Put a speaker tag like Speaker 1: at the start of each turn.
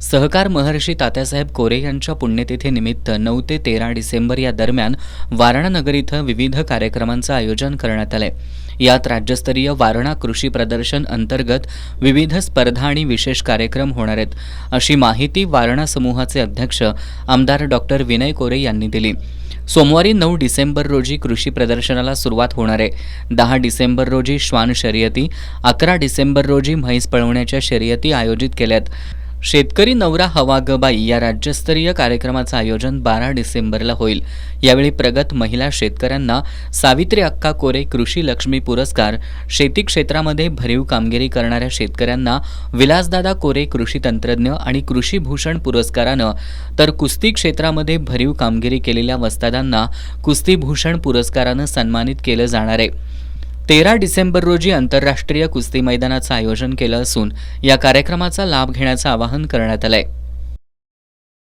Speaker 1: सहकार महर्षी तात्यासाहेब कोरे यांच्या पुण्यतिथीनिमित्त 9 ते 13 डिसेंबर या दरम्यान वारणा नगर इथं विविध कार्यक्रमांचं आयोजन करण्यात आलंय। यात राज्यस्तरीय वारणा कृषी प्रदर्शन अंतर्गत विविध स्पर्धा आणि विशेष कार्यक्रम होणार आहेत, अशी माहिती वारणा समूहाचे अध्यक्ष आमदार डॉक्टर विनय कोरे यांनी दिली। सोमवारी 9 डिसेंबर रोजी कृषी प्रदर्शनाला सुरुवात होणार आहे। 10 डिसेंबर रोजी श्वान शर्यती, 11 डिसेंबर रोजी म्हैस पळवण्याच्या शर्यती आयोजित केल्यात। शेतकरी नवरा हवा ग बाई या राज्यस्तरीय कार्यक्रमाचं आयोजन 12 डिसेंबरला होईल। यावेळी प्रगत महिला शेतकऱ्यांना सावित्री अक्का कोरे कृषी लक्ष्मी पुरस्कार, शेती क्षेत्रामध्ये भरीव कामगिरी करणाऱ्या शेतकऱ्यांना विलासदादा कोरे कृषी तंत्रज्ञ आणि कृषी भूषण पुरस्कारानं, तर कुस्ती क्षेत्रामध्ये भरीव कामगिरी केलेल्या वस्तादांना कुस्ती भूषण पुरस्कारानं सन्मानित केलं जाणार आहे। 13 डिसेंबर रोजी आंतरराष्ट्रीय कुस्ती मैदानाचं आयोजन केलं असून या कार्यक्रमाचा लाभ घेण्याचं आवाहन करण्यात आलंय।